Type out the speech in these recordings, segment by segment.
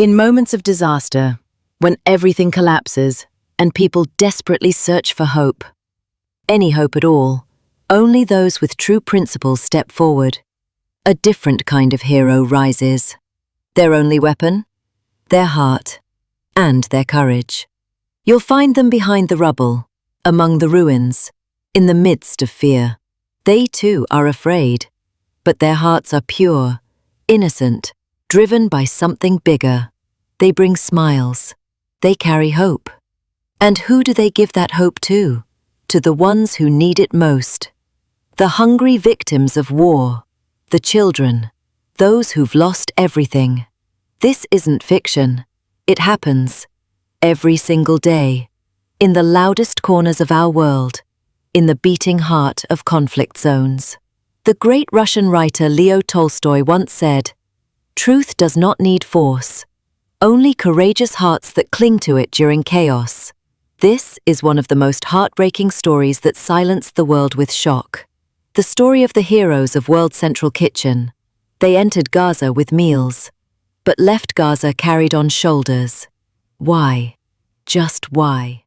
In moments of disaster, when everything collapses and people desperately search for hope, any hope at all, only those with true principles step forward. A different kind of hero rises. Their only weapon? Their heart and their courage. You'll find them behind the rubble, among the ruins, in the midst of fear. They too are afraid, but their hearts are pure, innocent, driven by something bigger. They bring smiles. They carry hope. And who do they give that hope to? To the ones who need it most. The hungry victims of war, the children, those who've lost everything. This isn't fiction. It happens every single day, in the loudest corners of our world, in the beating heart of conflict zones. The great Russian writer Leo Tolstoy once said, "Truth does not need force, only courageous hearts that cling to it during chaos." This is one of the most heartbreaking stories that silenced the world with shock. The story of the heroes of World Central Kitchen. They entered Gaza with meals, but left Gaza carried on shoulders. Why? Just why?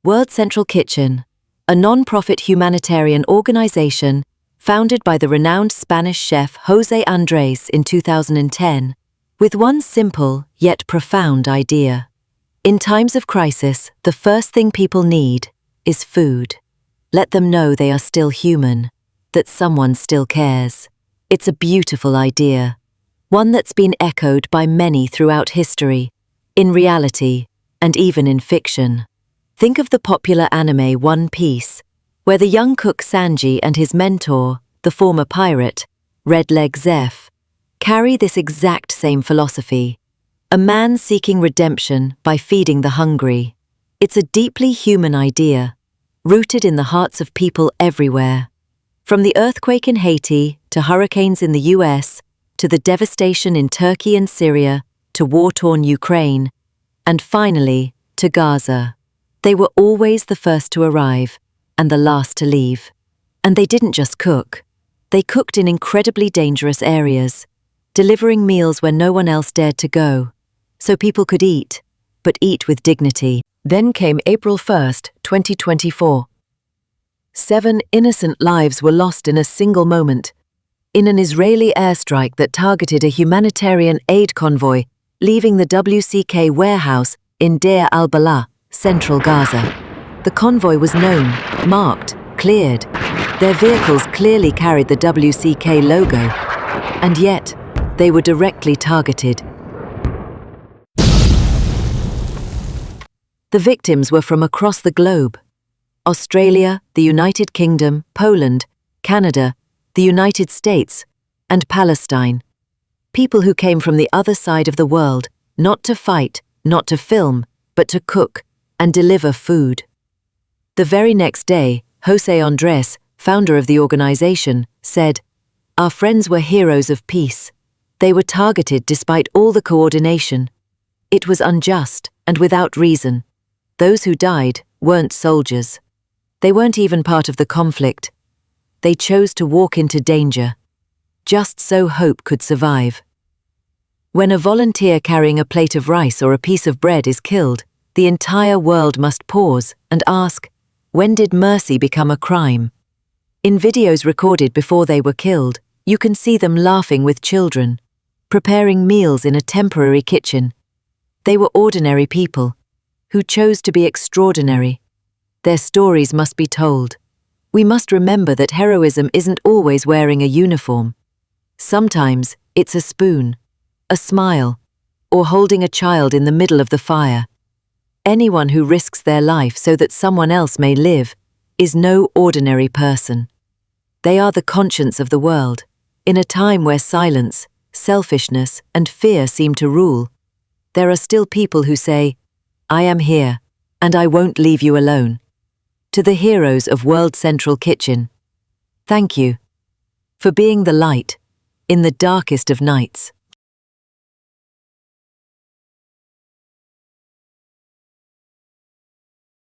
World Central Kitchen, a non-profit humanitarian organization founded by the renowned Spanish chef José Andrés in 2010, with one simple yet profound idea. In times of crisis, the first thing people need is food. Let them know they are still human, that someone still cares. It's a beautiful idea, one that's been echoed by many throughout history, in reality, and even in fiction. Think of the popular anime One Piece, where the young cook Sanji and his mentor, the former pirate, Redleg Zeph, carry this exact same philosophy. A man seeking redemption by feeding the hungry. It's a deeply human idea, rooted in the hearts of people everywhere. From the earthquake in Haiti, to hurricanes in the US, to the devastation in Turkey and Syria, to war-torn Ukraine, and finally, to Gaza. They were always the first to arrive and the last to leave. And they didn't just cook. They cooked in incredibly dangerous areas, delivering meals where no one else dared to go, so people could eat, but eat with dignity. Then came April 1st, 2024. 7 innocent lives were lost in a single moment, in an Israeli airstrike that targeted a humanitarian aid convoy leaving the WCK warehouse in Deir al-Balah, central Gaza. The convoy was known, marked, cleared. Their vehicles clearly carried the WCK logo, and yet they were directly targeted. The victims were from across the globe: Australia, the United Kingdom, Poland, Canada, the United States, and Palestine. People who came from the other side of the world, not to fight, not to film, but to cook and deliver food. The very next day, José Andrés, founder of the organization, said, "Our friends were heroes of peace. They were targeted despite all the coordination. It was unjust and without reason. Those who died weren't soldiers. They weren't even part of the conflict. They chose to walk into danger, just so hope could survive." When a volunteer carrying a plate of rice or a piece of bread is killed, the entire world must pause and ask, when did mercy become a crime? In videos recorded before they were killed, you can see them laughing with children, preparing meals in a temporary kitchen. They were ordinary people, who chose to be extraordinary. Their stories must be told. We must remember that heroism isn't always wearing a uniform. Sometimes it's a spoon, a smile, or holding a child in the middle of the fire. Anyone who risks their life so that someone else may live is no ordinary person. They are the conscience of the world, in a time where silence, selfishness, and fear seem to rule. There are still people who say, "I am here, and I won't leave you alone." to the heroes of World Central Kitchen. Thank you for being the light in the darkest of nights.